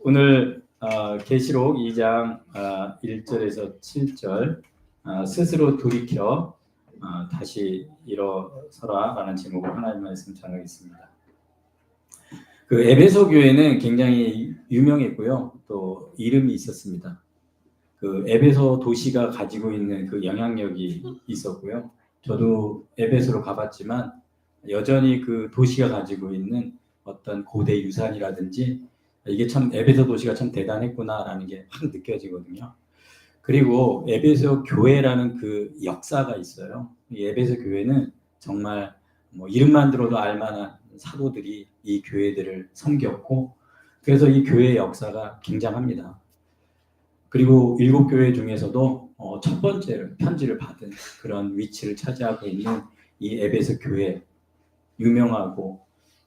오늘 계시록 2장 1절에서 7절 스스로 돌이켜 다시 일어서라라는 제목으로 하나님 말씀 전하겠습니다. 그 에베소 교회는 굉장히 유명했고요. 또 이름이 있었습니다. 그 에베소 도시가 가지고 있는 그 영향력이 있었고요. 저도 에베소로 가봤지만 여전히 그 도시가 가지고 있는 어떤 고대 유산이라든지 이게 참 에베소 도시가 참 대단했구나라는 게 확 느껴지거든요. 그리고 에베소 교회라는 그 역사가 있어요. 이 에베소 교회는 정말 뭐 이름만 들어도 알만한 사도들이 이 교회들을 섬겼고, 그래서 이 교회의 역사가 굉장합니다. 그리고 7교회 중에서도 첫 번째로 편지를 받은 그런 위치를 차지하고 있는 이 에베소 교회, 유명하고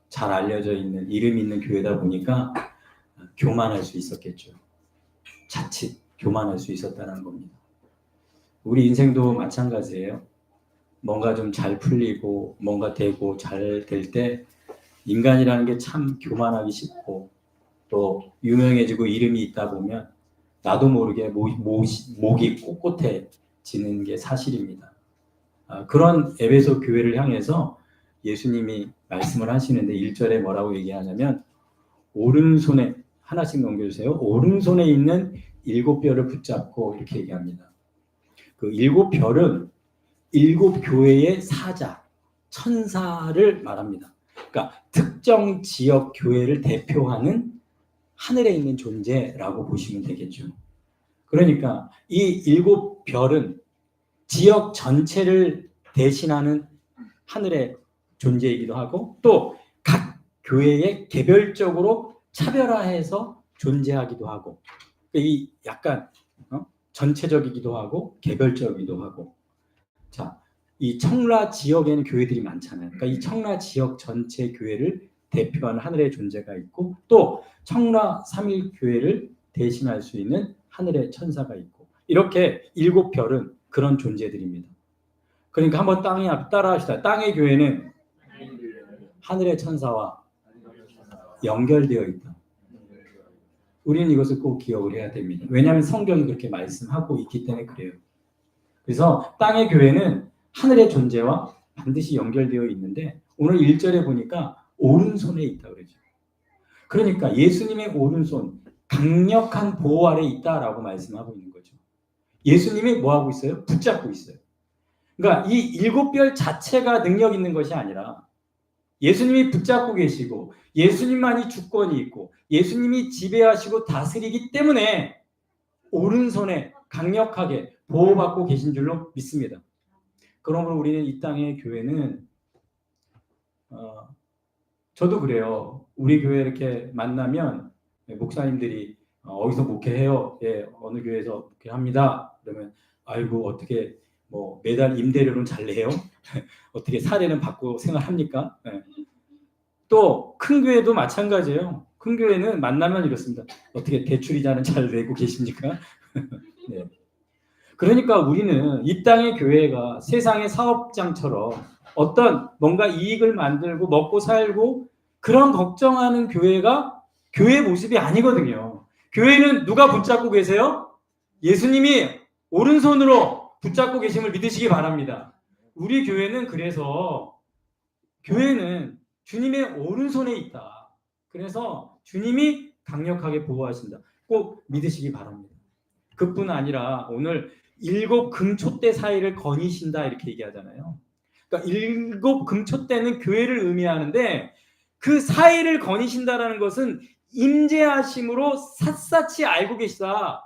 잘 알려져 있는 이름 있는 교회다 보니까 교만할 수 있었겠죠. 자칫 교만할 수 있었다는 겁니다. 우리 인생도 마찬가지예요. 뭔가 좀 잘 풀리고 뭔가 되고 잘 될 때 인간이라는 게 참 교만하기 쉽고, 또 유명해지고 이름이 있다 보면 나도 모르게 목이 꼿꼿해지는 게 사실입니다. 그런 에베소 교회를 향해서 예수님이 말씀을 하시는데 1절에 뭐라고 얘기하냐면, 오른손에 하나씩 넘겨주세요. 오른손에 있는 7별을 붙잡고 이렇게 얘기합니다. 그 7별은 7교회의 사자, 천사를 말합니다. 그러니까 특정 지역 교회를 대표하는 하늘에 있는 존재라고 보시면 되겠죠. 그러니까 이 7별은 지역 전체를 대신하는 하늘의 존재이기도 하고, 또 각 교회에 개별적으로 차별화해서 존재하기도 하고, 이 약간 전체적이기도 하고 개별적이기도 하고. 자, 이 청라 지역에는 교회들이 많잖아요. 그러니까 이 청라 지역 전체 교회를 대표하는 하늘의 존재가 있고, 또 청라 3일 교회를 대신할 수 있는 하늘의 천사가 있고, 이렇게 7별은 그런 존재들입니다. 그러니까 한번 땅에 따라합시다. 땅의 교회는 하늘의 천사와 연결되어 있다. 우리는 이것을 꼭 기억을 해야 됩니다. 왜냐하면 성경이 그렇게 말씀하고 있기 때문에 그래요. 그래서 땅의 교회는 하늘의 존재와 반드시 연결되어 있는데, 오늘 1절에 보니까 오른손에 있다 그러죠. 그러니까 예수님의 오른손, 강력한 보호 아래 있다라고 말씀하고 있는 거죠. 예수님이 뭐 하고 있어요? 붙잡고 있어요. 그러니까 이 7별 자체가 능력 있는 것이 아니라 예수님이 붙잡고 계시고 예수님만이 주권이 있고 예수님이 지배하시고 다스리기 때문에 오른손에 강력하게 보호받고 계신 줄로 믿습니다. 그러므로 우리는 이 땅의 교회는 저도 그래요. 우리 교회 이렇게 만나면 목사님들이 어디서 목회해요? 예, 어느 교회에서 목회합니다. 그러면 아이고 어떻게 뭐 매달 임대료는 잘 내요? 어떻게 사례는 받고 생활합니까? 네. 또 큰 교회도 마찬가지예요. 큰 교회는 만나면 이렇습니다. 어떻게 대출이자는 잘 내고 계십니까? 네. 그러니까 우리는 이 땅의 교회가 세상의 사업장처럼 어떤 뭔가 이익을 만들고 먹고 살고 그런 걱정하는 교회가 교회의 모습이 아니거든요. 교회는 누가 붙잡고 계세요? 예수님이 오른손으로 붙잡고 계심을 믿으시기 바랍니다. 우리 교회는 그래서 교회는 주님의 오른손에 있다. 그래서 주님이 강력하게 보호하신다. 꼭 믿으시기 바랍니다. 그뿐 아니라 오늘 7 금초대 사이를 거니신다 이렇게 얘기하잖아요. 그러니까 7 금초대는 교회를 의미하는데, 그 사이를 거니신다라는 것은 임재하심으로 샅샅이 알고 계시다.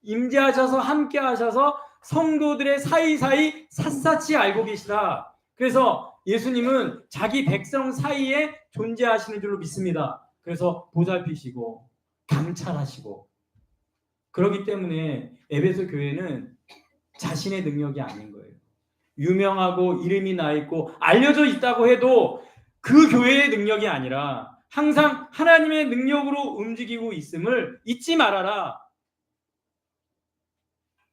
임재하셔서 함께 하셔서 성도들의 사이사이 샅샅이 알고 계시다. 그래서 예수님은 자기 백성 사이에 존재하시는 줄로 믿습니다. 그래서 보살피시고 감찰하시고, 그렇기 때문에 에베소 교회는 자신의 능력이 아닌 거예요. 유명하고 이름이 나 있고 알려져 있다고 해도 그 교회의 능력이 아니라 항상 하나님의 능력으로 움직이고 있음을 잊지 말아라.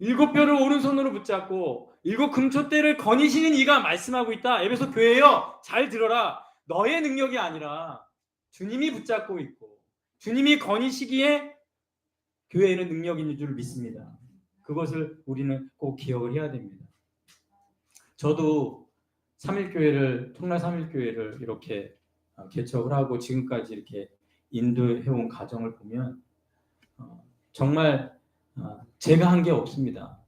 7별을 오른손으로 붙잡고 7 금초대를 거니시는 이가 말씀하고 있다. 에베소 교회여, 잘 들어라. 너의 능력이 아니라 주님이 붙잡고 있고 주님이 거니시기에 교회에는 능력이 있는 줄 믿습니다. 그것을 우리는 꼭 기억을 해야 됩니다. 저도 청라 3.1교회를 이렇게 개척을 하고 지금까지 이렇게 인도해온 과정을 보면 정말 제가 한 게 없습니다.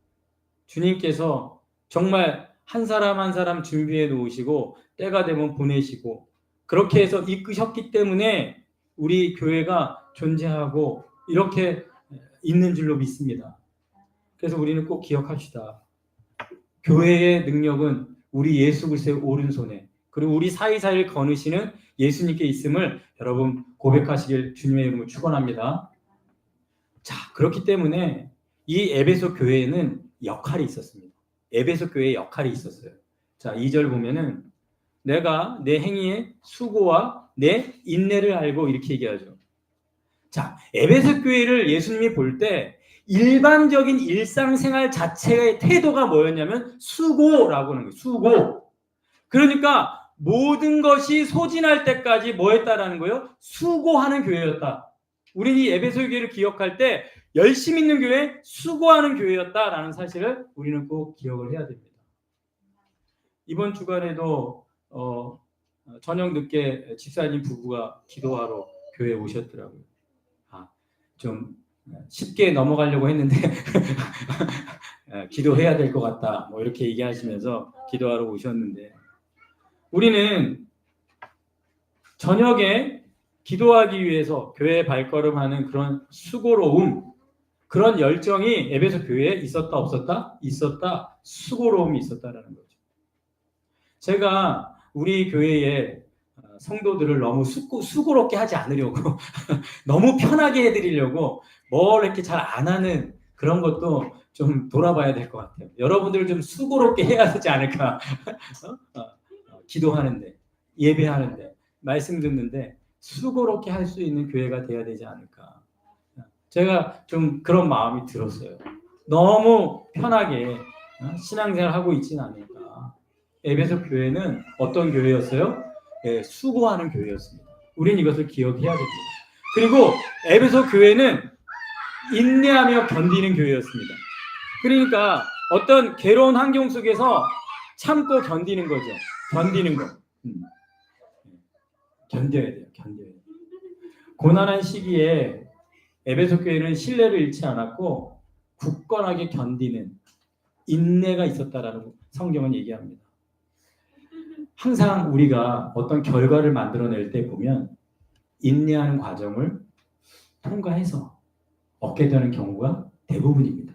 주님께서 정말 한 사람 한 사람 준비해 놓으시고 때가 되면 보내시고 그렇게 해서 이끄셨기 때문에 우리 교회가 존재하고 이렇게 있는 줄로 믿습니다. 그래서 우리는 꼭 기억합시다. 교회의 능력은 우리 예수 그리스도의 오른손에 그리고 우리 사이사이를 거느시는 예수님께 있음을 여러분 고백하시길 주님의 이름으로 축원합니다. 자, 그렇기 때문에 이 에베소 교회에는 역할이 있었습니다. 에베소 교회에 역할이 있었어요. 자, 2절 보면은 내가 내 행위의 수고와 내 인내를 알고 이렇게 얘기하죠. 자, 에베소 교회를 예수님이 볼 때 일반적인 일상생활 자체의 태도가 뭐였냐면 수고라고 하는 거예요. 수고. 그러니까 모든 것이 소진할 때까지 뭐 했다라는 거예요? 수고하는 교회였다. 우리는 이 에베소 교회를 기억할 때 열심히 있는 교회, 수고하는 교회였다라는 사실을 우리는 꼭 기억을 해야 됩니다. 이번 주간에도 저녁 늦게 집사님 부부가 기도하러 교회에 오셨더라고요. 좀 쉽게 넘어가려고 했는데 기도해야 될 것 같다 뭐 이렇게 얘기하시면서 기도하러 오셨는데 우리는 저녁에 기도하기 위해서 교회에 발걸음하는 그런 수고로움 그런 열정이 에베소 교회에 있었다 없었다? 있었다. 수고로움이 있었다라는 거죠. 제가 우리 교회에 성도들을 너무 수고롭게 하지 않으려고 너무 편하게 해드리려고 뭘 이렇게 잘 안 하는 그런 것도 좀 돌아봐야 될 것 같아요. 여러분들 좀 수고롭게 해야 되지 않을까. 기도하는데 예배하는데 말씀 듣는데 수고롭게 할 수 있는 교회가 돼야 되지 않을까. 제가 좀 그런 마음이 들었어요. 너무 편하게 신앙생활 하고 있지는 않을까. 에베소 교회는 어떤 교회였어요? 네, 수고하는 교회였습니다. 우리는 이것을 기억해야 됩니다. 그리고 에베소 교회는 인내하며 견디는 교회였습니다. 그러니까 어떤 괴로운 환경 속에서 참고 견디는 거죠. 견디는 거. 견뎌야 돼요. 견뎌야 돼요. 고난한 시기에 에베소 교회는 신뢰를 잃지 않았고 굳건하게 견디는 인내가 있었다라는 성경은 얘기합니다. 항상 우리가 어떤 결과를 만들어낼 때 보면 인내하는 과정을 통과해서 얻게 되는 경우가 대부분입니다.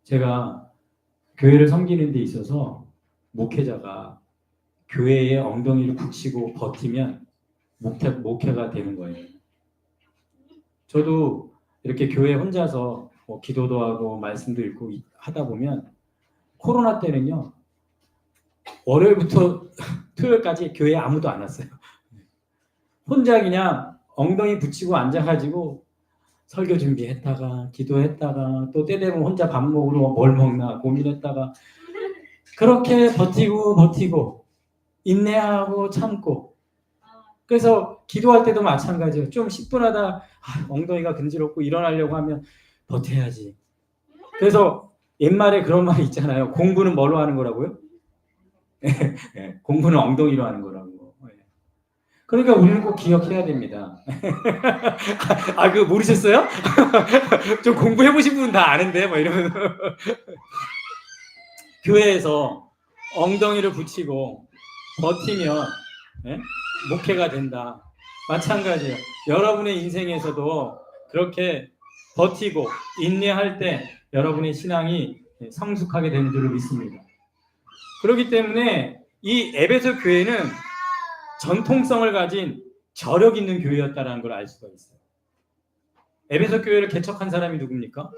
제가 교회를 섬기는 데 있어서 목회자가 교회의 엉덩이를 굳히고 버티면 목회가 되는 거예요. 저도 이렇게 교회 혼자서 기도도 하고 말씀도 읽고 하다 보면 코로나 때는요. 월요일부터 토요일까지 교회에 아무도 안 왔어요. 혼자 그냥 엉덩이 붙이고 앉아가지고 설교 준비했다가 기도했다가 또 때 되면 혼자 밥 먹으러 뭘 먹나 고민했다가 그렇게 버티고 인내하고 참고 그래서 기도할 때도 마찬가지예요. 좀 10분 하다 엉덩이가 근지럽고 일어나려고 하면 버텨야지. 그래서 옛말에 그런 말이 있잖아요. 공부는 뭘로 하는 거라고요? 네, 공부는 엉덩이로 하는 거라고. 그러니까 우리는 꼭 기억해야 됩니다. 그거 모르셨어요? 좀 공부해보신 분은 다 아는데, 뭐 이러면. 교회에서 엉덩이를 붙이고 버티면, 네? 목회가 된다. 마찬가지예요. 여러분의 인생에서도 그렇게 버티고 인내할 때 여러분의 신앙이 성숙하게 되는 줄로 믿습니다. 그렇기 때문에 이 에베소 교회는 전통성을 가진 저력 있는 교회였다는 걸 알 수가 있어요. 에베소 교회를 개척한 사람이 누굽니까?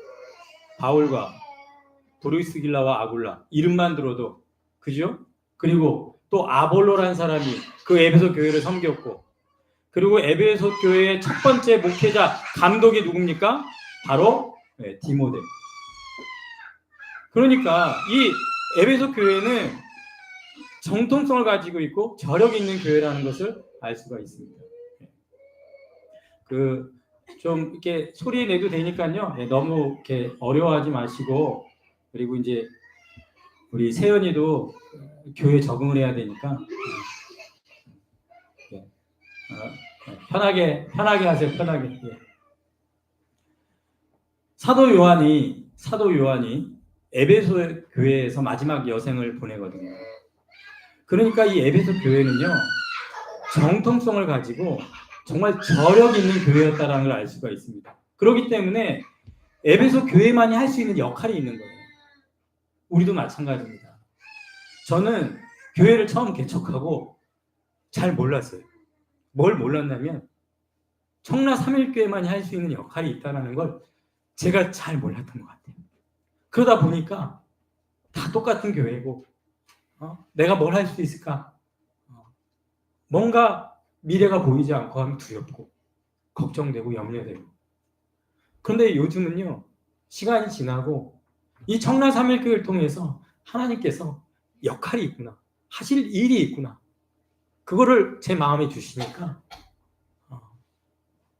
바울과 브리스길라와 아굴라 이름만 들어도 그죠? 그리고 또 아볼로라는 사람이 그 에베소 교회를 섬겼고 그리고 에베소 교회의 첫 번째 목회자 감독이 누굽니까? 바로 디모데. 그러니까 이 에베소 교회는 정통성을 가지고 있고 저력 있는 교회라는 것을 알 수가 있습니다. 좀 이렇게 소리 내도 되니까요. 네, 너무 이렇게 어려워하지 마시고, 그리고 이제 우리 세연이도 교회 적응을 해야 되니까 네, 편하게 하세요. 편하게. 예. 사도 요한이 에베소 교회에서 마지막 여생을 보내거든요. 그러니까 이 에베소 교회는요, 정통성을 가지고 정말 저력 있는 교회였다라는 걸 알 수가 있습니다. 그렇기 때문에 에베소 교회만이 할 수 있는 역할이 있는 거예요. 우리도 마찬가지입니다. 저는 교회를 처음 개척하고 잘 몰랐어요. 뭘 몰랐냐면 청라 삼일교회만이 할 수 있는 역할이 있다는 걸 제가 잘 몰랐던 것 같아요. 그러다 보니까 다 똑같은 교회고 내가 뭘 할 수 있을까? 뭔가 미래가 보이지 않고 하면 두렵고 걱정되고 염려되고. 그런데 요즘은요, 시간이 지나고 이 청라 삼일교회를 통해서 하나님께서 역할이 있구나, 하실 일이 있구나, 그거를 제 마음에 주시니까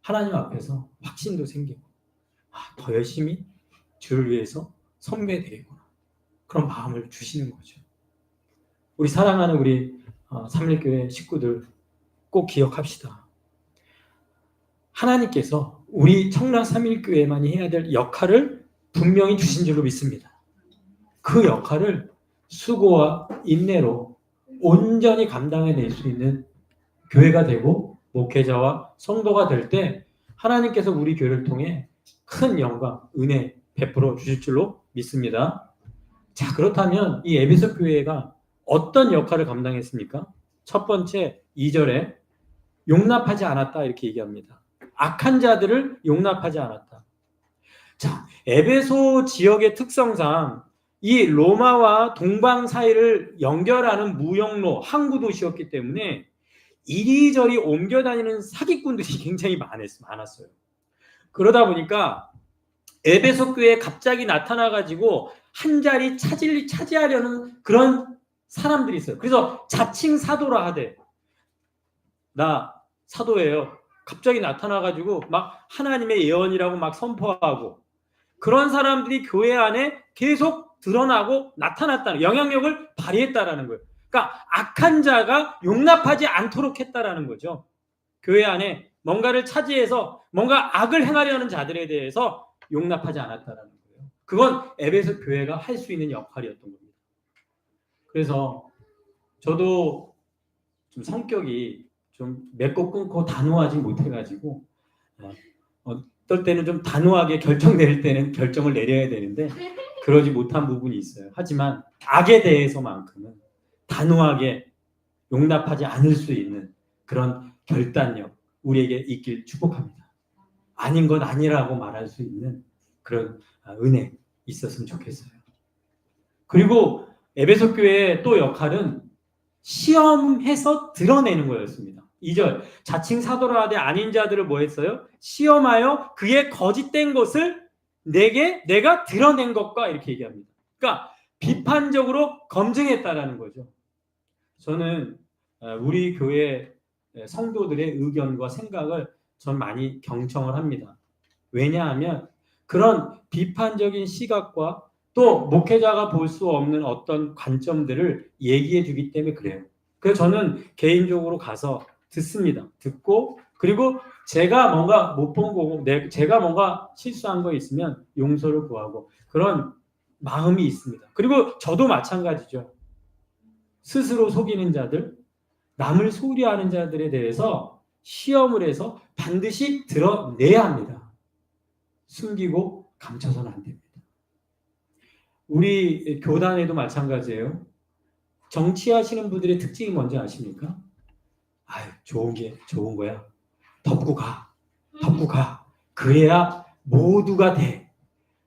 하나님 앞에서 확신도 생기고 더 열심히 주를 위해서 섬겨야 되겠구나, 그런 마음을 주시는 거죠. 우리 사랑하는 우리 삼일교회 식구들 꼭 기억합시다. 하나님께서 우리 청라 삼일교회만이 해야 될 역할을 분명히 주신 줄로 믿습니다. 그 역할을 수고와 인내로 온전히 감당해낼 수 있는 교회가 되고 목회자와 성도가 될 때 하나님께서 우리 교회를 통해 큰 영광, 은혜 베풀어 주실 줄로 믿습니다. 자, 그렇다면 이 에베소 교회가 어떤 역할을 감당했습니까? 첫 번째 2절에 용납하지 않았다 이렇게 얘기합니다. 악한 자들을 용납하지 않았다. 자, 에베소 지역의 특성상 이 로마와 동방 사이를 연결하는 무역로 항구 도시였기 때문에 이리저리 옮겨 다니는 사기꾼들이 굉장히 많았어요. 그러다 보니까 에베소 교회에 갑자기 나타나가지고 한 자리 차지하려는 그런 사람들이 있어요. 그래서 자칭 사도라 하되, 나 사도예요. 갑자기 나타나가지고 막 하나님의 예언이라고 막 선포하고, 그런 사람들이 교회 안에 계속 드러나고 나타났다는, 영향력을 발휘했다라는 거예요. 그러니까 악한 자가 용납하지 않도록 했다라는 거죠. 교회 안에 뭔가를 차지해서 뭔가 악을 행하려는 자들에 대해서 용납하지 않았다라는 거예요. 그건 에베소 교회가 할 수 있는 역할이었던 겁니다. 그래서 저도 좀 성격이 좀 맺고 끊고 단호하지 못해가지고 어떨 때는 좀 단호하게 결정 내릴 때는 결정을 내려야 되는데 그러지 못한 부분이 있어요. 하지만 악에 대해서만큼은 단호하게 용납하지 않을 수 있는 그런 결단력 우리에게 있길 축복합니다. 아닌 건 아니라고 말할 수 있는 그런 은혜 있었으면 좋겠어요. 그리고 에베소 교회의 또 역할은 시험해서 드러내는 거였습니다. 2절 자칭 사도라 하되 아닌 자들을 뭐 했어요? 시험하여 그의 거짓된 것을 내가 드러낸 것과 이렇게 얘기합니다. 그러니까 비판적으로 검증했다라는 거죠. 저는 우리 교회 성도들의 의견과 생각을 전 많이 경청을 합니다. 왜냐하면 그런 비판적인 시각과 또 목회자가 볼 수 없는 어떤 관점들을 얘기해 주기 때문에 그래요. 그래서 저는 개인적으로 가서 듣습니다. 듣고 그리고 제가 뭔가 못 본 거고 제가 뭔가 실수한 거 있으면 용서를 구하고 그런 마음이 있습니다. 그리고 저도 마찬가지죠. 스스로 속이는 자들, 남을 속이려하는 자들에 대해서 시험을 해서 반드시 드러내야 합니다. 숨기고 감춰서는 안 됩니다. 우리 교단에도 마찬가지예요. 정치하시는 분들의 특징이 뭔지 아십니까? 아유, 좋은 거야. 덮고 가. 그래야 모두가 돼.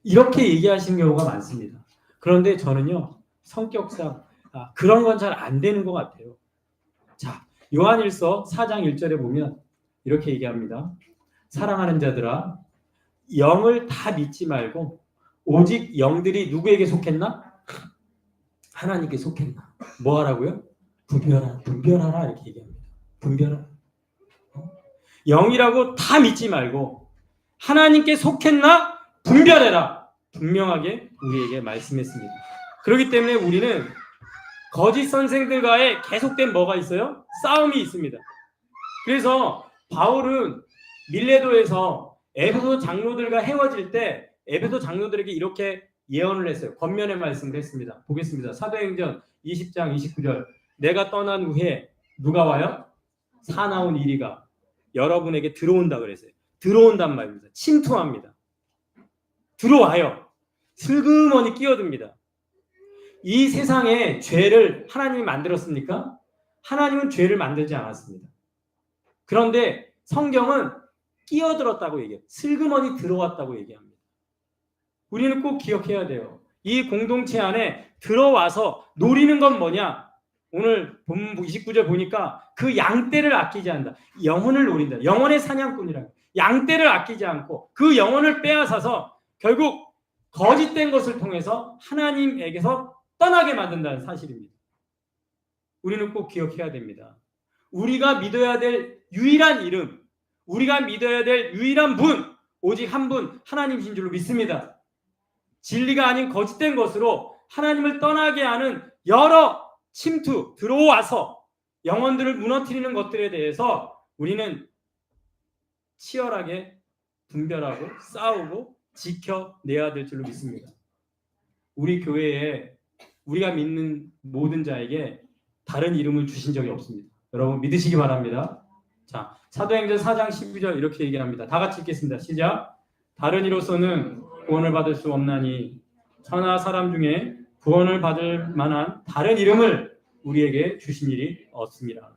이렇게 얘기하시는 경우가 많습니다. 그런데 저는요, 성격상 그런 건 잘 안 되는 것 같아요. 자, 요한일서 4장 1절에 보면 이렇게 얘기합니다. 사랑하는 자들아, 영을 다 믿지 말고 오직 영들이 누구에게 속했나? 하나님께 속했나? 뭐 하라고요? 분별하라 이렇게 얘기합니다. 분별하라. 영이라고 다 믿지 말고 하나님께 속했나 분별해라. 분명하게 우리에게 말씀했습니다. 그렇기 때문에 우리는 거짓 선생들과의 계속된 뭐가 있어요? 싸움이 있습니다. 그래서 바울은 밀레도에서 에베소 장로들과 헤어질 때 에베소 장로들에게 이렇게 예언을 했어요. 권면의 말씀을 했습니다. 보겠습니다. 사도행전 20장 29절. 내가 떠난 후에 누가 와요? 사나운 이리가 여러분에게 들어온다 그랬어요. 들어온단 말입니다. 침투합니다. 들어와요. 슬그머니 끼어듭니다. 이 세상에 죄를 하나님이 만들었습니까? 하나님은 죄를 만들지 않았습니다. 그런데 성경은 끼어들었다고 얘기해요. 슬그머니 들어왔다고 얘기합니다. 우리는 꼭 기억해야 돼요. 이 공동체 안에 들어와서 노리는 건 뭐냐? 오늘 본문 29절 보니까 그 양떼를 아끼지 않는다. 영혼을 노린다. 영혼의 사냥꾼이라고. 양떼를 아끼지 않고 그 영혼을 빼앗아서 결국 거짓된 것을 통해서 하나님에게서 떠나게 만든다는 사실입니다. 우리는 꼭 기억해야 됩니다. 우리가 믿어야 될 유일한 이름, 우리가 믿어야 될 유일한 분, 오직 한 분, 하나님이신 줄로 믿습니다. 진리가 아닌 거짓된 것으로 하나님을 떠나게 하는 여러 침투, 들어와서 영혼들을 무너뜨리는 것들에 대해서 우리는 치열하게 분별하고 싸우고 지켜내야 될 줄로 믿습니다. 우리 교회에 우리가 믿는 모든 자에게 다른 이름을 주신 적이 없습니다. 여러분 믿으시기 바랍니다. 자, 사도행전 4장 12절 이렇게 얘기합니다. 다 같이 읽겠습니다. 시작. 다른 이로서는 구원을 받을 수 없나니 천하 사람 중에 구원을 받을 만한 다른 이름을 우리에게 주신 일이 없습니다.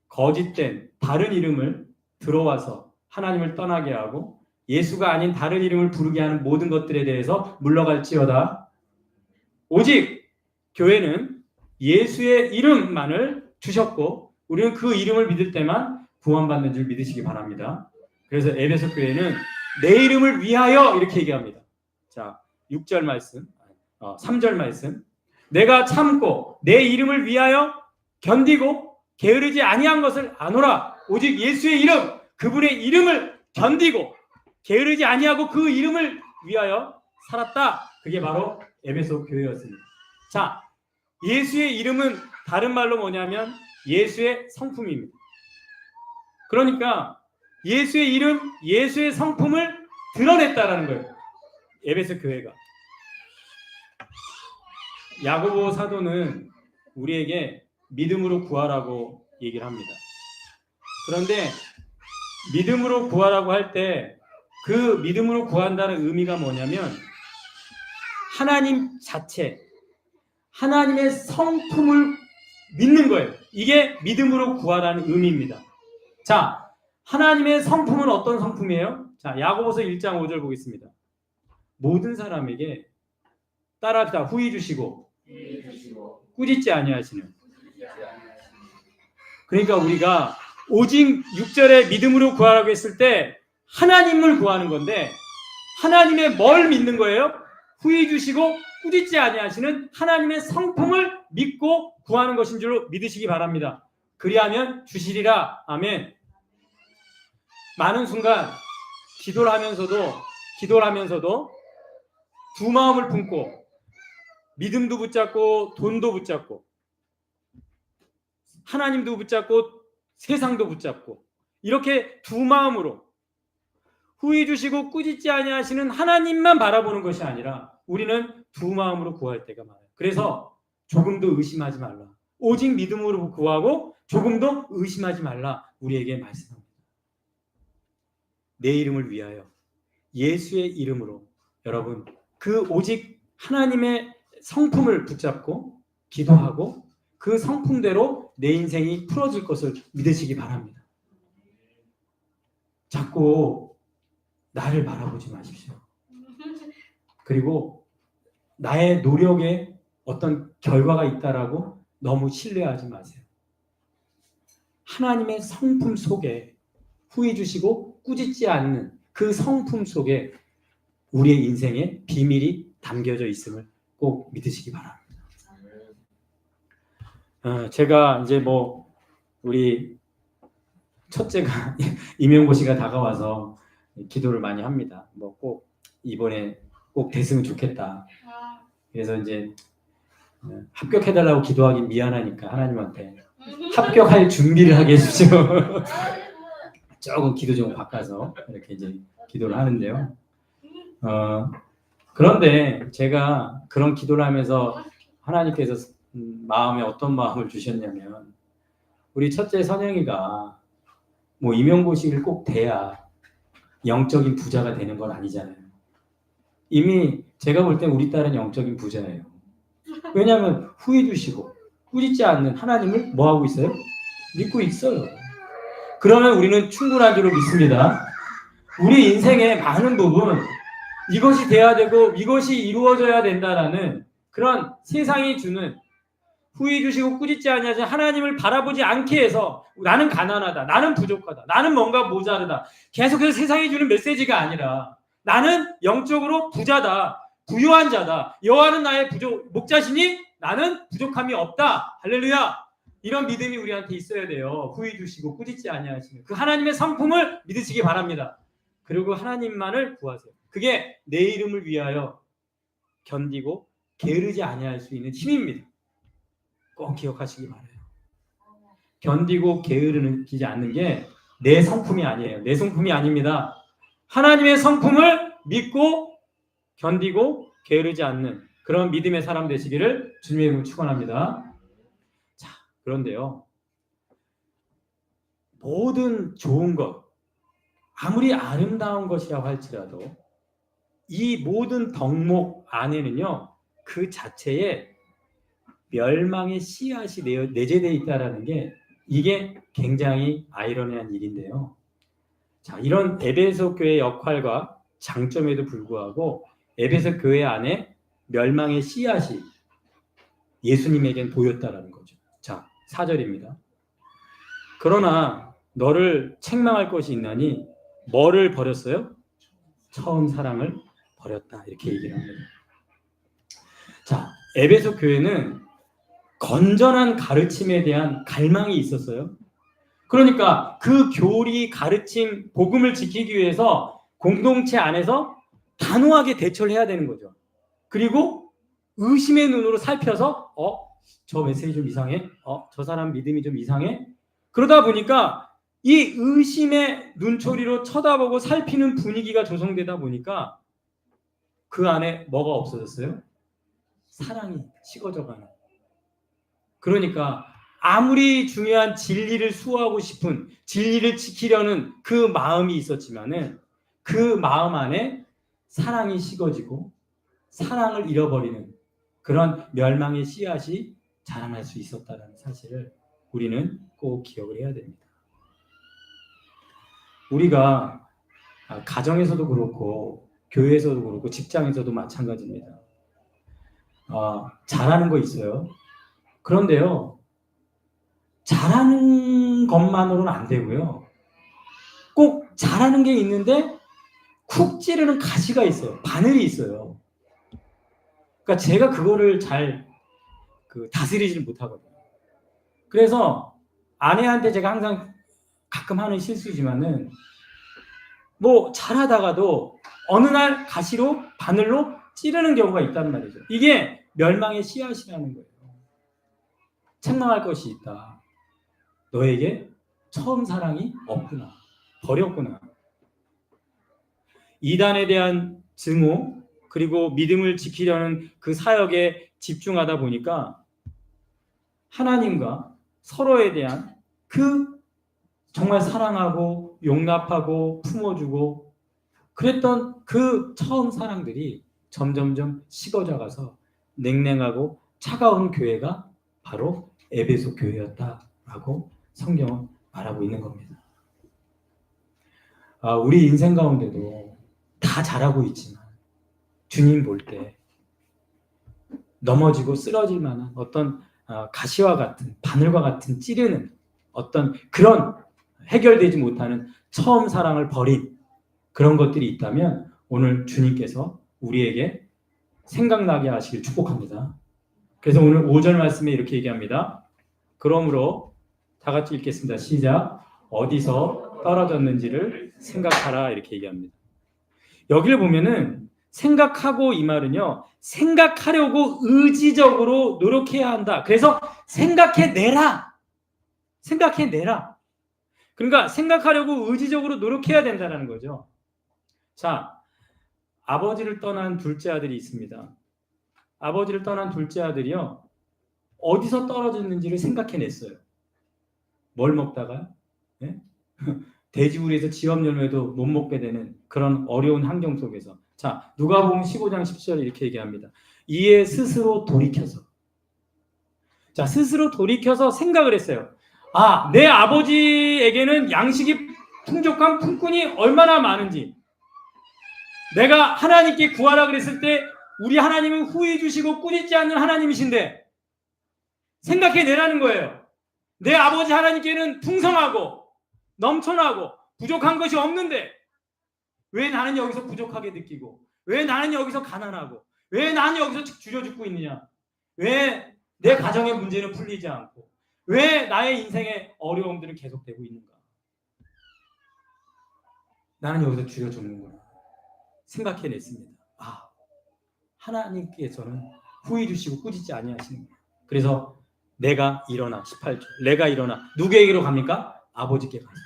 거짓된 다른 이름을 들어와서 하나님을 떠나게 하고 예수가 아닌 다른 이름을 부르게 하는 모든 것들에 대해서 물러갈지어다. 오직 교회는 예수의 이름만을 주셨고 우리는 그 이름을 믿을 때만 구원받는 줄 믿으시기 바랍니다. 그래서 에베소 교회는 내 이름을 위하여 이렇게 얘기합니다. 자, 6절 말씀, 3절 말씀. 내가 참고 내 이름을 위하여 견디고 게으르지 아니한 것을 아노라. 오직 예수의 이름, 그분의 이름을 견디고 게으르지 아니하고 그 이름을 위하여 살았다. 그게 바로 에베소 교회였습니다. 자, 예수의 이름은 다른 말로 뭐냐면 예수의 성품입니다. 그러니까 예수의 이름, 예수의 성품을 드러냈다라는 거예요. 에베소 교회가. 야고보 사도는 우리에게 믿음으로 구하라고 얘기를 합니다. 그런데 믿음으로 구하라고 할 때 그 믿음으로 구한다는 의미가 뭐냐면 하나님 자체, 하나님의 성품을 믿는 거예요. 이게 믿음으로 구하라는 의미입니다. 자, 하나님의 성품은 어떤 성품이에요? 자, 야고보서 1장 5절 보겠습니다. 모든 사람에게 따라합시다. 후히 주시고 꾸짖지 아니하시는. 그러니까 우리가 오직 6절에 믿음으로 구하라고 했을 때 하나님을 구하는 건데 하나님의 뭘 믿는 거예요? 후히 주시고 꾸짖지 아니하시는 하나님의 성품을 믿고 구하는 것인 줄로 믿으시기 바랍니다. 그리하면 주시리라. 아멘. 많은 순간 기도를 하면서도 두 마음을 품고 믿음도 붙잡고 돈도 붙잡고 하나님도 붙잡고 세상도 붙잡고 이렇게 두 마음으로 후히 주시고 꾸짖지 아니하시는 하나님만 바라보는 것이 아니라 우리는 두 마음으로 구할 때가 많아요. 그래서 조금도 의심하지 말라. 오직 믿음으로 구하고 조금도 의심하지 말라. 우리에게 말씀합니다. 내 이름을 위하여 예수의 이름으로 여러분 그 오직 하나님의 성품을 붙잡고 기도하고 그 성품대로 내 인생이 풀어질 것을 믿으시기 바랍니다. 자꾸 나를 바라보지 마십시오. 그리고 나의 노력에 어떤 결과가 있다라고 너무 신뢰하지 마세요. 하나님의 성품 속에 후히 주시고 꾸짖지 않는 그 성품 속에 우리의 인생에 비밀이 담겨져 있음을 꼭 믿으시기 바랍니다. 제가 이제 우리 첫째가 임용고 씨가 다가와서 기도를 많이 합니다. 뭐 꼭 이번에 꼭 됐으면 좋겠다. 그래서 이제 합격해달라고 기도하기 미안하니까 하나님한테 합격할 준비를 하게 해주십시오. 조금 기도 좀 바꿔서 이렇게 이제 기도를 하는데요. 그런데 제가 그런 기도를 하면서 하나님께서 마음에 어떤 마음을 주셨냐면, 우리 첫째 선영이가 뭐 임용고시를 꼭 돼야 영적인 부자가 되는 건 아니잖아요. 이미 제가 볼 땐 우리 딸은 영적인 부자예요. 왜냐하면 후회 주시고 꾸짖지 않는 하나님을 뭐 하고 있어요? 믿고 있어요. 그러면 우리는 충분한 줄로 믿습니다. 우리 인생의 많은 부분, 이것이 돼야 되고 이것이 이루어져야 된다라는 그런 세상이 주는 후회 주시고 꾸짖지 아니하지 하나님을 바라보지 않게 해서 나는 가난하다, 나는 부족하다, 나는 뭔가 모자르다, 계속해서 세상이 주는 메시지가 아니라 나는 영적으로 부자다, 부유한 자다, 여호와는 나의 목자시니 나는 부족함이 없다. 할렐루야. 이런 믿음이 우리한테 있어야 돼요. 후회 주시고 꾸짖지 아니하시는 그 하나님의 성품을 믿으시기 바랍니다. 그리고 하나님만을 구하세요. 그게 내 이름을 위하여 견디고 게으르지 아니할 수 있는 힘입니다. 꼭 기억하시기 바라요. 견디고 게으르지 않는 게 내 성품이 아니에요. 내 성품이 아닙니다. 하나님의 성품을 믿고 견디고 게으르지 않는 그런 믿음의 사람 되시기를 주님의 이름으로 축원합니다. 자, 그런데요, 모든 좋은 것, 아무리 아름다운 것이라고 할지라도 이 모든 덕목 안에는요, 그 자체에 멸망의 씨앗이 내재되어 있다는 게, 이게 굉장히 아이러니한 일인데요. 자, 이런 에베소 교회의 역할과 장점에도 불구하고 에베소 교회 안에 멸망의 씨앗이 예수님에겐 보였다라는 거죠. 자, 4절입니다. 그러나 너를 책망할 것이 있나니 뭐를 버렸어요? 처음 사랑을 버렸다. 이렇게 얘기를 합니다. 자, 에베소 교회는 건전한 가르침에 대한 갈망이 있었어요. 그러니까 그 교리, 가르침, 복음을 지키기 위해서 공동체 안에서 단호하게 대처를 해야 되는 거죠. 그리고 의심의 눈으로 살펴서 저 메시지 좀 이상해? 저 사람 믿음이 좀 이상해? 그러다 보니까 이 의심의 눈초리로 쳐다보고 살피는 분위기가 조성되다 보니까 그 안에 뭐가 없어졌어요? 사랑이 식어져가는. 그러니까 아무리 중요한 진리를 수호하고 싶은, 진리를 지키려는 그 마음이 있었지만은 그 마음 안에 사랑이 식어지고 사랑을 잃어버리는 그런 멸망의 씨앗이 자라날 수 있었다는 사실을 우리는 꼭 기억을 해야 됩니다. 우리가 가정에서도 그렇고 교회에서도 그렇고 직장에서도 마찬가지입니다. 잘하는 거 있어요. 그런데요, 잘하는 것만으로는 안 되고요. 꼭 잘하는 게 있는데 쿡 찌르는 가시가 있어요. 바늘이 있어요. 그러니까 제가 그거를 잘 다스리지를 못하거든요. 그래서 아내한테 제가 항상 가끔 하는 실수지만은 뭐 잘하다가도 어느 날 가시로 바늘로 찌르는 경우가 있단 말이죠. 이게 멸망의 씨앗이라는 거예요. 책망할 것이 있다. 너에게 처음 사랑이 없구나. 버렸구나. 이단에 대한 증오, 그리고 믿음을 지키려는 그 사역에 집중하다 보니까 하나님과 서로에 대한 그 정말 사랑하고 용납하고 품어주고 그랬던 그 처음 사랑들이 점점점 식어져 가서 냉랭하고 차가운 교회가 바로 에베소 교회였다라고 성경은 말하고 있는 겁니다. 우리 인생 가운데도 다 잘하고 있지만 주님 볼 때 넘어지고 쓰러질 만한 어떤 가시와 같은, 바늘과 같은 찌르는 어떤 그런 해결되지 못하는 처음 사랑을 버린 그런 것들이 있다면 오늘 주님께서 우리에게 생각나게 하시길 축복합니다. 그래서 오늘 5절 말씀에 이렇게 얘기합니다. 그러므로 다 같이 읽겠습니다. 시작. 어디서 떨어졌는지를 생각하라 이렇게 얘기합니다. 여기를 보면은 생각하고 이 말은요. 생각하려고 의지적으로 노력해야 한다. 그래서 생각해내라. 생각해내라. 그러니까 생각하려고 의지적으로 노력해야 된다는 거죠. 자, 아버지를 떠난 둘째 아들이 있습니다. 아버지를 떠난 둘째 아들이요. 어디서 떨어졌는지를 생각해냈어요. 뭘 먹다가요? 네? 돼지우리에서 지업 열매도 못 먹게 되는 그런 어려운 환경 속에서. 자, 누가복음 15장 10절에 이렇게 얘기합니다. 이에 스스로 돌이켜서. 자, 스스로 돌이켜서 생각을 했어요. 아, 내 아버지에게는 양식이 풍족한 품꾼이 얼마나 많은지. 내가 하나님께 구하라 그랬을 때 우리 하나님은 후회 주시고 꾸짖지 않는 하나님이신데 생각해내라는 거예요. 내 아버지 하나님께는 풍성하고 넘쳐나고 부족한 것이 없는데 왜 나는 여기서 부족하게 느끼고 왜 나는 여기서 가난하고 왜 나는 여기서 줄여 죽고 있느냐. 왜 내 가정의 문제는 풀리지 않고 왜 나의 인생의 어려움들은 계속되고 있는가. 나는 여기서 줄여 죽는구나. 생각해냈습니다. 아, 하나님께서는 후회 주시고 꾸짖지 아니하시는구나. 그래서 내가 일어나 18절 내가 일어나 누구에게로 갑니까? 아버지께 가서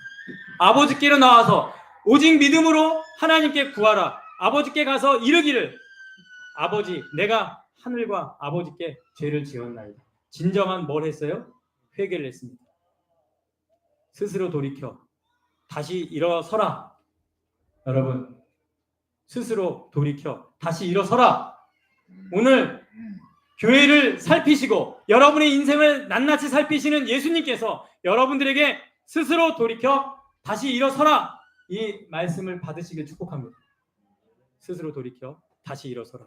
아버지께로 나와서 오직 믿음으로 하나님께 구하라. 아버지께 가서 이르기를 아버지 내가 하늘과 아버지께 죄를 지었나이다. 진정한 뭘 했어요? 회개를 했습니다. 스스로 돌이켜 다시 일어서라. 여러분 스스로 돌이켜 다시 일어서라. 오늘 교회를 살피시고 여러분의 인생을 낱낱이 살피시는 예수님께서 여러분들에게 스스로 돌이켜 다시 일어서라 이 말씀을 받으시길 축복합니다. 스스로 돌이켜 다시 일어서라.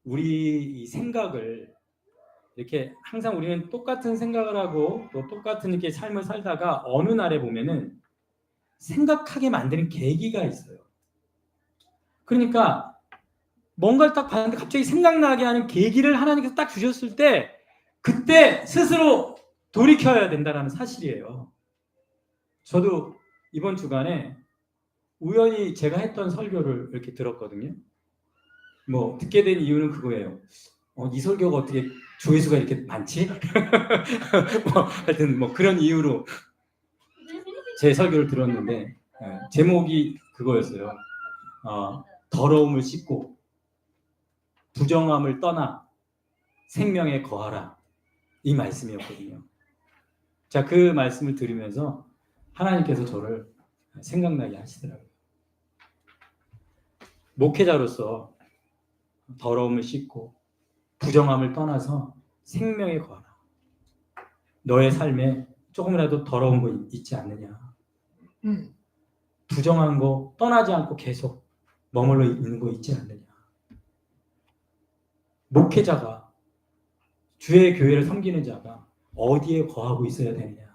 우리 이 생각을 이렇게 항상 우리는 똑같은 생각을 하고 또 똑같은 이렇게 삶을 살다가 어느 날에 보면은 생각하게 만드는 계기가 있어요. 그러니까 뭔가를 딱 봤는데 갑자기 생각나게 하는 계기를 하나님께서 딱 주셨을 때 그때 스스로 돌이켜야 된다는 사실이에요. 저도 이번 주간에 우연히 제가 했던 설교를 이렇게 들었거든요. 뭐 듣게 된 이유는 그거예요. 이 설교가 어떻게 조회수가 이렇게 많지? 뭐 하여튼 뭐 그런 이유로 제 설교를 들었는데 제목이 그거였어요. 더러움을 씻고 부정함을 떠나 생명에 거하라 이 말씀이었거든요. 자, 그 말씀을 들으면서 하나님께서 저를 생각나게 하시더라고요. 목회자로서 더러움을 씻고 부정함을 떠나서 생명에 거하라. 너의 삶에 조금이라도 더러운 거 있지 않느냐. 부정한 거 떠나지 않고 계속 머물러 있는 거 있지 않느냐. 목회자가 주의 교회를 섬기는 자가 어디에 거하고 있어야 되느냐.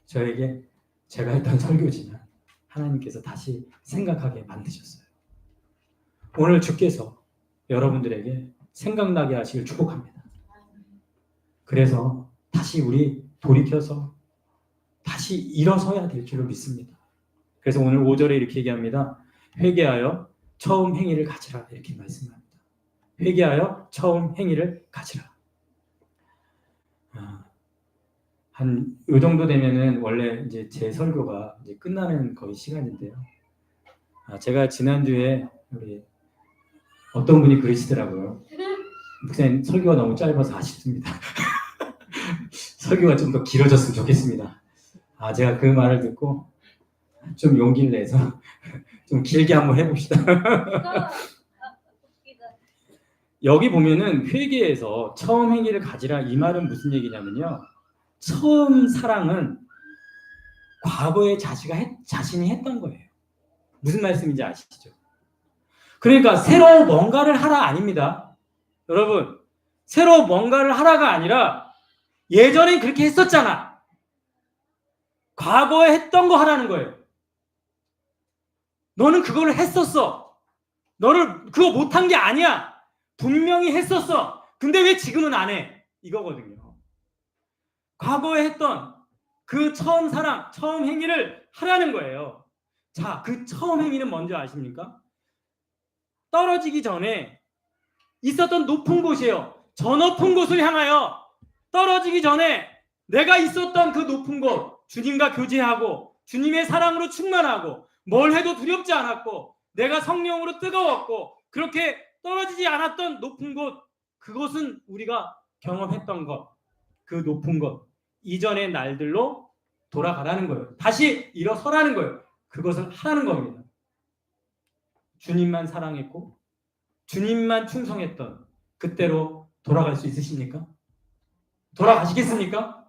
저에게 제가 했던 설교지만 하나님께서 다시 생각하게 만드셨어요. 오늘 주께서 여러분들에게 생각나게 하시길 축복합니다. 그래서 다시 우리 돌이켜서 다시 일어서야 될 줄로 믿습니다. 그래서 오늘 5절에 이렇게 얘기합니다. 회개하여 처음 행위를 가지라 이렇게 말씀합니다. 회개하여 처음 행위를 가지라. 한 요 정도 되면은 원래 이제 제 설교가 이제 끝나는 거의 시간인데요. 제가 지난주에 우리 어떤 분이 그러시더라고요. 목사님 설교가 너무 짧아서 아쉽습니다. 설교가 좀 더 길어졌으면 좋겠습니다. 제가 그 말을 듣고 좀 용기를 내서 좀 길게 한번 해봅시다. 여기 보면은 회개에서 처음 행위를 가지라 이 말은 무슨 얘기냐면요. 처음 사랑은 과거에 자신이 했던 거예요. 무슨 말씀인지 아시죠? 그러니까 새로 뭔가를 하라 아닙니다. 여러분, 새로 뭔가를 하라가 아니라 예전엔 그렇게 했었잖아. 과거에 했던 거 하라는 거예요. 너는 그걸 했었어. 너를 그거 못한 게 아니야. 분명히 했었어. 근데 왜 지금은 안 해? 이거거든요. 과거에 했던 그 처음 사랑, 처음 행위를 하라는 거예요. 자, 그 처음 행위는 뭔지 아십니까? 떨어지기 전에 있었던 높은 곳이에요. 저 높은 곳을 향하여 떨어지기 전에 내가 있었던 그 높은 곳, 주님과 교제하고 주님의 사랑으로 충만하고 뭘 해도 두렵지 않았고 내가 성령으로 뜨거웠고 그렇게 떨어지지 않았던 높은 곳, 그것은 우리가 경험했던 것, 그 높은 것 이전의 날들로 돌아가라는 거예요. 다시 일어서라는 거예요. 그것을 하라는 겁니다. 주님만 사랑했고 주님만 충성했던 그때로 돌아갈 수 있으십니까? 돌아가시겠습니까?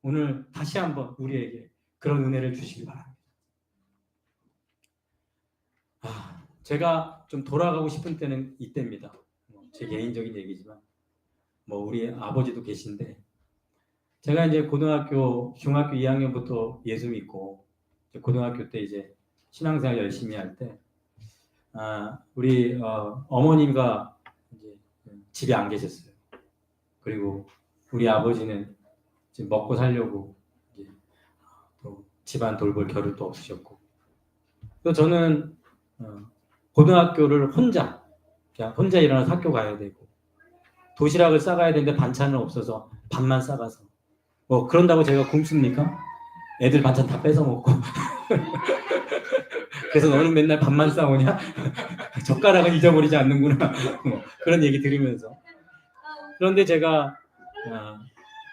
오늘 다시 한번 우리에게 그런 은혜를 주시기 바랍니다. 제가 좀 돌아가고 싶은 때는 이때입니다. 제 개인적인 얘기지만 우리 아버지도 계신데 제가 이제 고등학교, 중학교 2학년부터 예수 믿고 고등학교 때 이제 신앙생활 열심히 할 때 우리 어머니가 이제 집에 안 계셨어요. 그리고 우리 아버지는 지금 먹고 살려고 이제 또 집안 돌볼 겨를도 없으셨고 또 저는 고등학교를 그냥 혼자 일어나서 학교 가야 되고 도시락을 싸가야 되는데 반찬은 없어서 밥만 싸가서 그런다고 제가 굶습니까? 애들 반찬 다 뺏어 먹고 그래서 너는 맨날 밥만 싸오냐? 젓가락은 잊어버리지 않는구나. 그런 얘기 들으면서 그런데 제가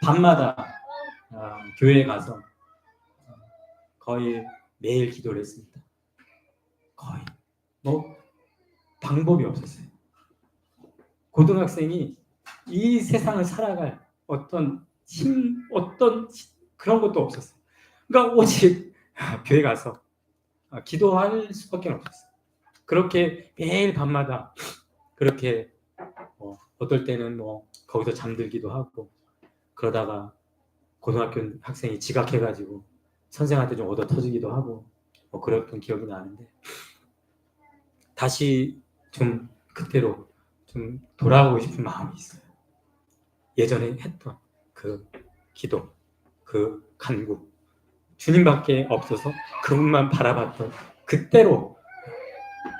밤마다 교회에 가서 거의 매일 기도를 했습니다. 거의 방법이 없었어요. 고등학생이 이 세상을 살아갈 어떤 그런 것도 없었어요. 그러니까 오직 교회 가서 기도할 수밖에 없었어요. 그렇게 매일 밤마다 그렇게 어떨 때는 거기서 잠들기도 하고 그러다가 고등학교 학생이 지각해가지고 선생한테 좀 얻어 터지기도 하고 그랬던 기억이 나는데 다시 좀 그때로 좀 돌아가고 싶은 마음이 있어요. 예전에 했던 그 기도, 그 간구, 주님밖에 없어서 그분만 바라봤던 그때로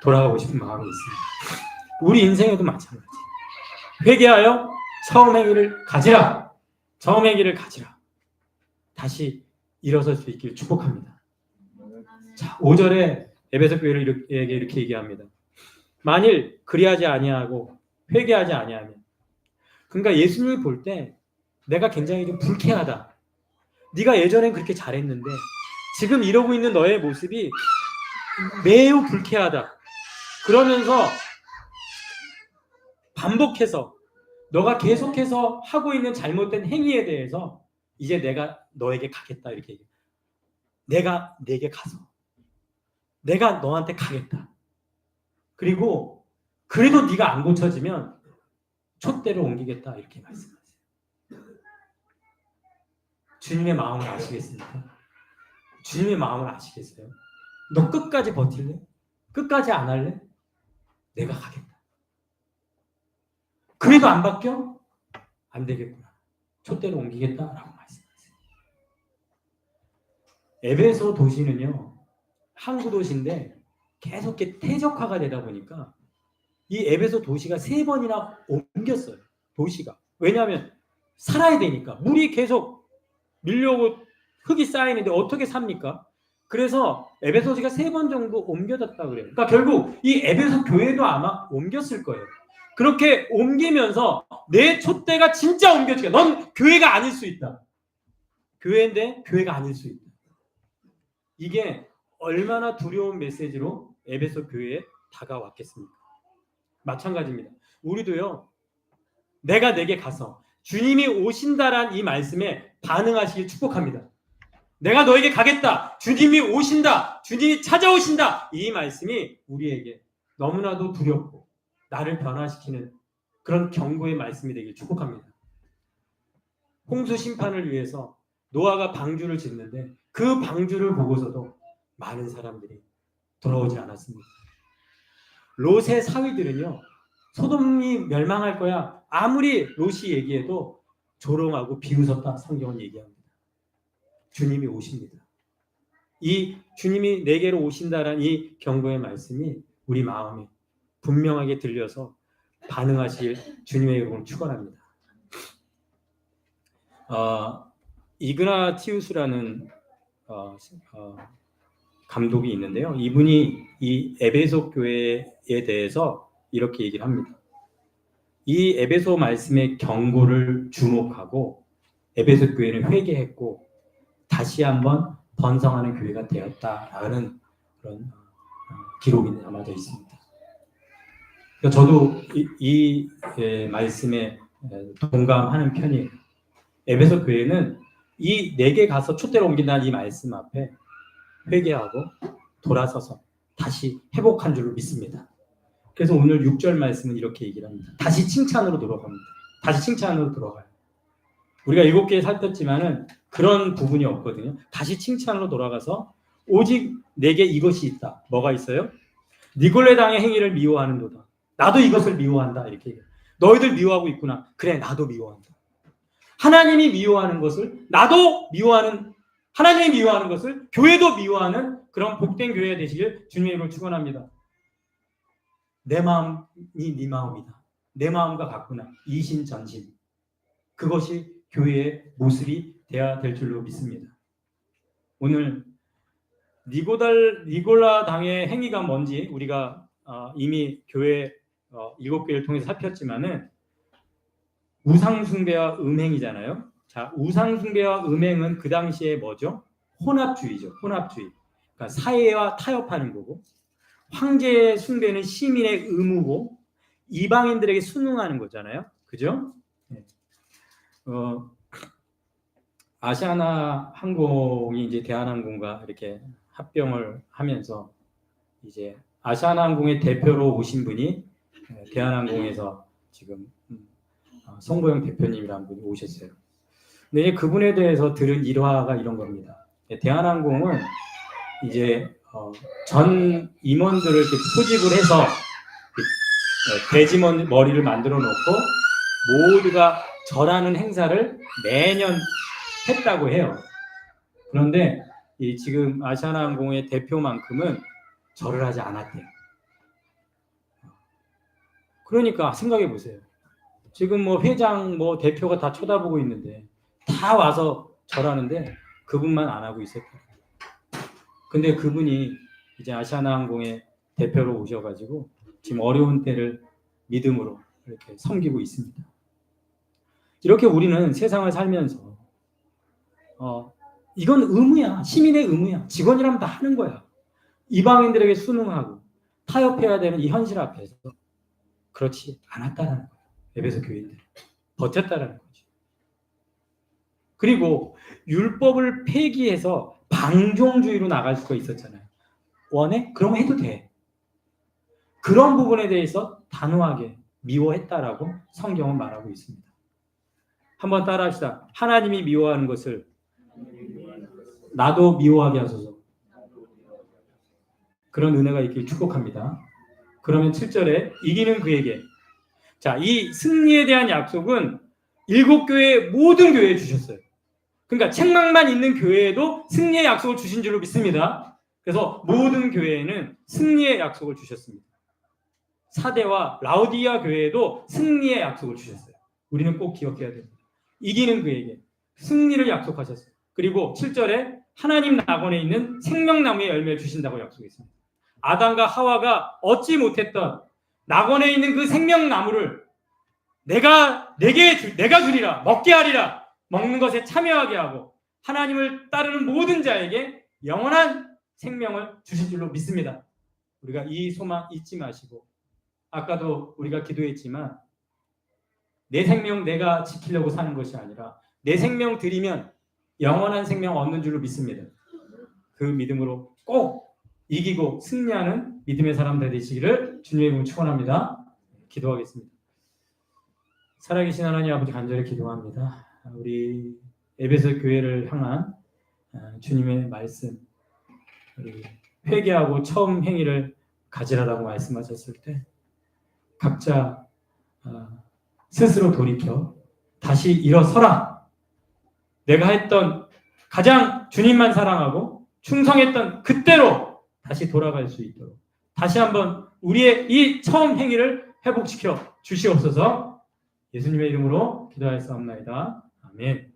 돌아가고 싶은 마음이 있습니다. 우리 인생에도 마찬가지. 회개하여 처음 행위를 가지라. 처음 행위를 가지라. 다시 일어설 수 있길 축복합니다. 자, 5절에 에베소 교회를 이렇게 얘기합니다. 만일 그리하지 아니하고 회개하지 아니하면, 그러니까 예수님을 볼 때 내가 굉장히 좀 불쾌하다. 네가 예전엔 그렇게 잘했는데 지금 이러고 있는 너의 모습이 매우 불쾌하다. 그러면서 반복해서 너가 계속해서 하고 있는 잘못된 행위에 대해서 이제 내가 너에게 가겠다 이렇게 얘기해요. 내가 내게 가서 내가 너한테 가겠다. 그리고 그래도 네가 안 고쳐지면 촛대로 옮기겠다 이렇게 말씀하세요. 주님의 마음을 아시겠습니까? 주님의 마음을 아시겠어요? 너 끝까지 버틸래? 끝까지 안 할래? 내가 가겠다. 그래도 안 바뀌어? 안 되겠구나. 촛대로 옮기겠다라고 말씀하세요. 에베소 도시는요, 항구 도시인데 계속 이렇게 퇴적화가 되다 보니까 이 에베소 도시가 3번이나 옮겼어요. 도시가. 왜냐하면 살아야 되니까. 물이 계속 밀려오고 흙이 쌓이는데 어떻게 삽니까? 그래서 에베소 도시가 3번 정도 옮겨졌다 그래요. 그러니까 결국 이 에베소 교회도 아마 옮겼을 거예요. 그렇게 옮기면서 내 촛대가 진짜 옮겨지게. 넌 교회가 아닐 수 있다. 교회인데 교회가 아닐 수 있다. 이게 얼마나 두려운 메시지로 에베소 교회에 다가왔겠습니까? 마찬가지입니다. 우리도요. 내가 내게 가서 주님이 오신다란 이 말씀에 반응하시길 축복합니다. 내가 너에게 가겠다. 주님이 오신다. 주님이 찾아오신다. 이 말씀이 우리에게 너무나도 두렵고 나를 변화시키는 그런 경고의 말씀이 되길 축복합니다. 홍수 심판을 위해서 노아가 방주를 짓는데 그 방주를 보고서도 많은 사람들이 돌아오지 않았습니다. 롯의 사위들은요. 소돔이 멸망할 거야. 아무리 롯이 얘기해도 조롱하고 비웃었다 성경은 얘기합니다. 주님이 오십니다. 이 주님이 내게로 오신다라는 이 경고의 말씀이 우리 마음에 분명하게 들려서 반응하실 주님의 이름을 축원합니다. 이그나티우스라는 감독이 있는데요. 이분이 이 에베소 교회에 대해서 이렇게 얘기를 합니다. 이 에베소 말씀의 경고를 주목하고 에베소 교회는 회개했고 다시 한번 번성하는 교회가 되었다라는 그런 기록이 남아져 있습니다. 그러니까 저도 이 말씀에 동감하는 편이에요. 에베소 교회는 이 내게 가서 촛대를 옮긴다는 이 말씀 앞에 회개하고 돌아서서 다시 회복한 줄로 믿습니다. 그래서 오늘 6절 말씀은 이렇게 얘기를 합니다. 다시 칭찬으로 돌아갑니다. 다시 칭찬으로 돌아가요. 우리가 7개에 살폈지만은 그런 부분이 없거든요. 다시 칭찬으로 돌아가서 오직 내게 이것이 있다. 뭐가 있어요? 니골레당의 행위를 미워하는도다. 나도 이것을 미워한다. 이렇게 얘기해요. 너희들 미워하고 있구나. 그래, 나도 미워한다. 하나님이 미워하는 것을 나도 미워하는, 하나님이 미워하는 것을 교회도 미워하는 그런 복된 교회가 되시길 주님의 이름으로 축원합니다. 내 마음이 네 마음이다. 내 마음과 같구나. 이신전신. 그것이 교회의 모습이 되어야 될 줄로 믿습니다. 오늘 니골라 당의 행위가 뭔지 우리가 이미 교회 7개를 통해서 살폈지만은 우상숭배와 음행이잖아요. 자, 우상숭배와 음행은 그 당시에 뭐죠? 혼합주의죠. 혼합주의. 그러니까 사회와 타협하는 거고, 황제의 숭배는 시민의 의무고, 이방인들에게 순응하는 거잖아요. 그죠? 네. 아시아나 항공이 이제 대한항공과 이렇게 합병을 하면서 이제 아시아나 항공의 대표로 오신 분이 대한항공에서 지금 송보영 대표님이라는 분이 오셨어요. 근데 그분에 대해서 들은 일화가 이런 겁니다. 대한항공은 이제 전 임원들을 이렇게 소집을 해서 돼지 머리를 만들어 놓고 모두가 절하는 행사를 매년 했다고 해요. 그런데 지금 아시아나항공의 대표만큼은 절을 하지 않았대요. 그러니까 생각해 보세요. 지금 뭐 회장, 뭐 대표가 다 쳐다보고 있는데 다 와서 절하는데 그분만 안 하고 있었대요. 근데 그분이 이제 아시아나항공의 대표로 오셔가지고 지금 어려운 때를 믿음으로 이렇게 섬기고 있습니다. 이렇게 우리는 세상을 살면서 이건 의무야. 시민의 의무야. 직원이라면 다 하는 거야. 이방인들에게 순응하고 타협해야 되는 이 현실 앞에서 그렇지 않았다는 거예요. 에베소 교인들 버텼다라는 거죠. 그리고 율법을 폐기해서 방종주의로 나갈 수가 있었잖아요. 원해? 그럼 해도 돼. 그런 부분에 대해서 단호하게 미워했다라고 성경은 말하고 있습니다. 한번 따라합시다. 하나님이 미워하는 것을 나도 미워하게 하소서. 그런 은혜가 있길 축복합니다. 그러면 7절에 이기는 그에게, 자, 이 승리에 대한 약속은 7교회 모든 교회에 주셨어요. 그러니까 책망만 있는 교회에도 승리의 약속을 주신 줄로 믿습니다. 그래서 모든 교회에는 승리의 약속을 주셨습니다. 사대와 라우디아 교회에도 승리의 약속을 주셨어요. 우리는 꼭 기억해야 됩니다. 이기는 그에게 승리를 약속하셨어요. 그리고 7절에 하나님 낙원에 있는 생명나무의 열매를 주신다고 약속했습니다. 아담과 하와가 얻지 못했던 낙원에 있는 그 생명나무를 내가 주리라, 먹게 하리라, 먹는 것에 참여하게 하고 하나님을 따르는 모든 자에게 영원한 생명을 주실 줄로 믿습니다. 우리가 이 소망 잊지 마시고, 아까도 우리가 기도했지만 내 생명 내가 지키려고 사는 것이 아니라 내 생명 드리면 영원한 생명 얻는 줄로 믿습니다. 그 믿음으로 꼭 이기고 승리하는 믿음의 사람들 되시기를 주님의 이름으로 축원합니다. 기도하겠습니다. 살아계신 하나님 아버지, 간절히 기도합니다. 우리 에베소 교회를 향한 주님의 말씀, 우리 회개하고 처음 행위를 가지라라고 말씀하셨을 때 각자 스스로 돌이켜 다시 일어서라. 내가 했던 가장 주님만 사랑하고 충성했던 그때로 다시 돌아갈 수 있도록 다시 한번 우리의 이 처음 행위를 회복시켜 주시옵소서. 예수님의 이름으로 기도하였사옵나이다. 아멘.